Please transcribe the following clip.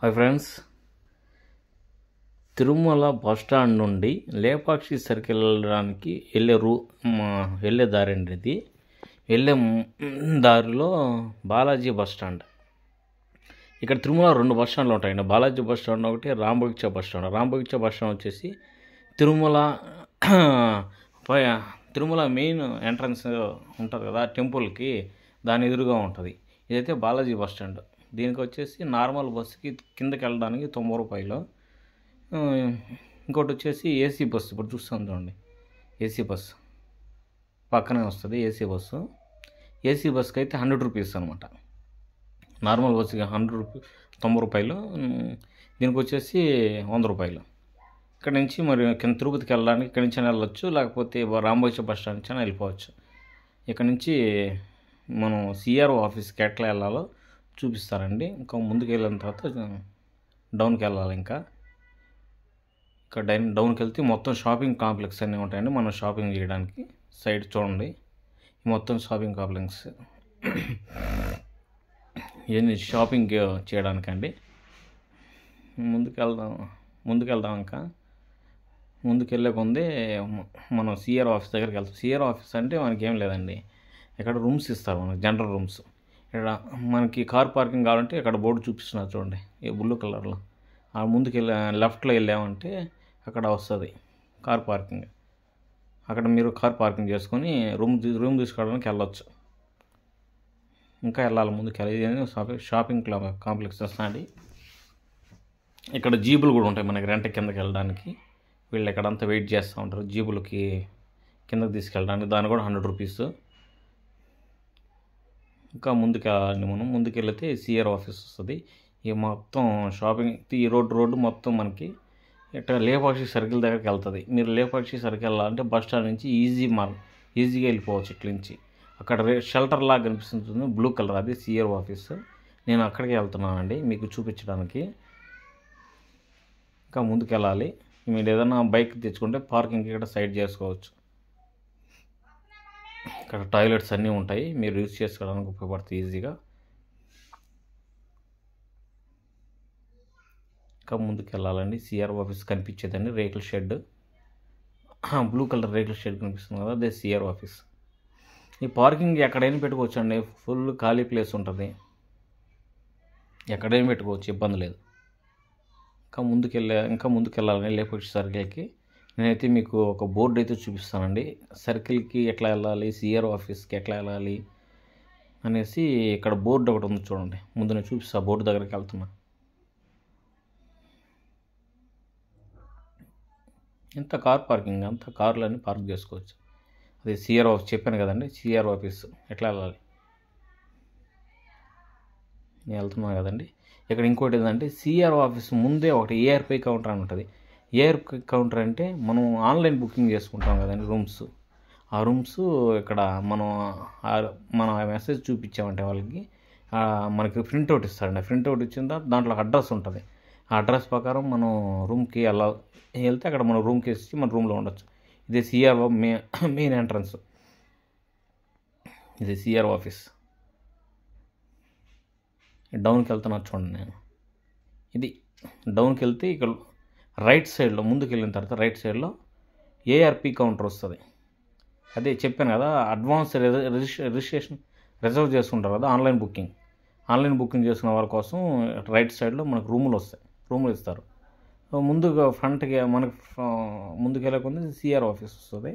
Hi friends, Tirumala bus stand నుండి Lepakshi circle వెళ్ళడానికి వెళ్ళే దారి అండి. ఇది వెళ్ళే దారిలో బాలాజీ బస్ స్టాండ్. ఇక్కడ తిరుమల 2 బస్ స్టాండ్లు ఉంటాయండి. బాలాజీ బస్ స్టాండ్ ఒకటి, రాంబోగిచ్చ బస్ స్టాండ్. రాంబోగిచ్చ బస్ స్టాండ్ వచ్చేసి తిరుమల మెయిన్ ఎంట్రన్స్ ఉంటుంది కదా టెంపుల్కి, దాని ఎదురుగా ఉంటుంది. ఇదైతే బాలాజీ బస్ స్టాండ్. దీనికి వచ్చేసి నార్మల్ బస్సుకి కిందకి వెళ్ళడానికి 90 రూపాయలు. ఇంకోటి వచ్చేసి ఏసీ బస్సు. ఇప్పుడు చూస్తాను చూడండి, ఏసీ బస్సు పక్కనే వస్తుంది. AC bus. ఏసీ బస్సుకి అయితే 100 రూపీస్ అనమాట. నార్మల్ బస్సుకి 90 రూపాయలు. దీనికి వచ్చేసి 100 రూపాయలు. ఇక్కడ నుంచి మరి కింద తిరుపతికి వెళ్ళడానికి ఇక్కడ నుంచి వెళ్ళొచ్చు, లేకపోతే రాంబోగిచ్చ బస్ స్టాండ్ నుంచి వెళ్ళిపోవచ్చు. ఇక్కడ నుంచి మనం సిఆర్ఓ ఆఫీస్కి ఎట్లా వెళ్ళాలో చూపిస్తారండి. ఇంకా ముందుకు వెళ్ళిన తర్వాత డౌన్కి వెళ్ళాలి. ఇక్కడ డౌన్కి వెళ్తే మొత్తం షాపింగ్ కాంప్లెక్స్ అన్నీ ఉంటాయండి. మనం షాపింగ్ చేయడానికి సైడ్ చూడండి, మొత్తం షాపింగ్ కాంప్లెక్స్. ఇవన్నీ షాపింగ్ చేయడానికండి. ముందుకు వెళ్దాం. ఇంకా ముందుకు వెళ్ళే కొందే మనం సిఆర్ఓ ఆఫీస్ దగ్గరికి వెళ్తాం. సిఆర్ఓ ఆఫీస్ అంటే మనకి ఏం లేదండి, ఇక్కడ రూమ్స్ ఇస్తారు మనకి, జనరల్ రూమ్స్. ఇక్కడ మనకి కార్ పార్కింగ్ కావాలంటే ఇక్కడ బోర్డు చూపిస్తున్నారు చూడండి, ఈ బ్లూ కలర్లో. ఆ ముందుకు లెఫ్ట్లో వెళ్ళామంటే అక్కడ వస్తుంది కార్ పార్కింగ్. అక్కడ మీరు కార్ పార్కింగ్ చేసుకొని రూమ్ తీసుకోవడానికి వెళ్ళొచ్చు. ఇంకా వెళ్ళాలి ముందుకు వెళ్ళి షాపింగ్ కాంప్లెక్స్ వస్తుంది. ఇక్కడ జీబులు కూడా ఉంటాయి మనకి రెంట్ కిందకి వెళ్ళడానికి. వీళ్ళు ఇక్కడంతా వెయిట్ చేస్తూ ఉంటారు జీబులకి కిందకి తీసుకెళ్ళడానికి. దాని కూడా 100 రూపీస్. ఇంకా ముందుకు వెళితే సిఆర్ ఆఫీస్ వస్తుంది. ఈ మొత్తం షాపింగ్ ఈ రోడ్డు మొత్తం మనకి ఇక్కడ లేపాక్షి సర్కిల్ దగ్గరికి వెళ్తుంది. మీరు లేపాక్షి సర్కిల్ వెళ్ళాలంటే బస్ స్టాండ్ నుంచి ఈజీగా వెళ్ళిపోవచ్చు. ఇట్ల నుంచి అక్కడ షెల్టర్ లాగా కనిపిస్తుంది బ్లూ కలర్, అది సిఆర్ ఆఫీస్. నేను అక్కడికి వెళ్తున్నానండి మీకు చూపించడానికి. ఇంకా ముందుకు వెళ్ళాలి. మీరు ఏదైనా బైక్ తెచ్చుకుంటే పార్కింగ్ ఇక్కడ సైడ్ చేసుకోవచ్చు. ఇక్కడ టాయిలెట్స్ అన్నీ ఉంటాయి, మీరు యూజ్ చేసుకోవడానికి ఉపయోగపడుతుంది ఈజీగా. ఇంకా ముందుకు వెళ్ళాలండి. సిఆర్ ఆఫీస్ కనిపించేదండి, రేకుల షెడ్, బ్లూ కలర్ రేకుల షెడ్ కనిపిస్తుంది కదా, అదే సిఆర్ ఆఫీస్. ఈ పార్కింగ్ ఎక్కడైనా పెట్టుకోవచ్చు అండి, ఫుల్ ఖాళీ ప్లేస్ ఉంటుంది, ఎక్కడైనా పెట్టుకోవచ్చు, ఇబ్బంది లేదు. ఇంకా ముందుకు వెళ్ళాలండి లేపాక్షి సర్కిల్కి. నేనైతే మీకు ఒక బోర్డు అయితే చూపిస్తానండి, సర్కిల్కి ఎట్లా వెళ్ళాలి, సిఆర్ ఆఫీస్కి ఎట్లా వెళ్ళాలి అనేసి. ఇక్కడ బోర్డు ఒకటి ఉంది చూడండి, ముందు నేను చూపిస్తా. బోర్డు దగ్గరికి వెళ్తున్నా. ఇంత కార్ పార్కింగ్, అంత కార్లన్నీ పార్క్ చేసుకోవచ్చు. అది సిఆర్ ఆఫీస్ చెప్పాను కదండి, సిఆర్ ఆఫీస్ ఎట్లా వెళ్ళాలి నేను వెళ్తున్నాను కదండి. ఇక్కడ ఇంకోటి ఏంటంటే సిఆర్ ఆఫీస్ ముందే ఒకటి ఏఆర్పి కౌంటర్ అని ఉంటుంది. ఏఆర్పి కౌంటర్ అంటే మనం ఆన్లైన్ బుకింగ్ చేసుకుంటాం కదండి రూమ్స్. ఆ రూమ్స్ ఇక్కడ మనం మెసేజ్ చూపించామంటే వాళ్ళకి మనకి ప్రింట్అవుట్ ఇస్తారండి. ప్రింట్అవుట్ ఇచ్చిన తర్వాత దాంట్లో అడ్రస్ ఉంటుంది. ఆ అడ్రస్ ప్రకారం మనం రూమ్కి వెళ్తే అక్కడ మనం రూమ్కి వేసి మన రూమ్లో ఉండొచ్చు. ఇది సిఆర్ మెయిన్ ఎంట్రన్స్, ఇది సిఆర్ ఆఫీస్. డౌన్కి వెళ్తున్నా చూడండి నేను. ఇది డౌన్కి వెళ్తే ఇక్కడ రైట్ సైడ్లో ముందుకు వెళ్ళిన తర్వాత రైట్ సైడ్లో ఏఆర్పి కౌంటర్ వస్తుంది. అదే చెప్పాను కదా, అడ్వాన్స్ రిజిస్ట్రేషన్ రిజర్వ్ చేసుకుంటారు కదా, ఆన్లైన్ బుకింగ్ చేసుకున్న వారి కోసం రైట్ సైడ్లో మనకు రూములు ఇస్తారు. ముందుగా ఫ్రంట్కి మనకు ముందుకు వెళ్ళకుండా సిఆర్ ఆఫీస్ వస్తుంది.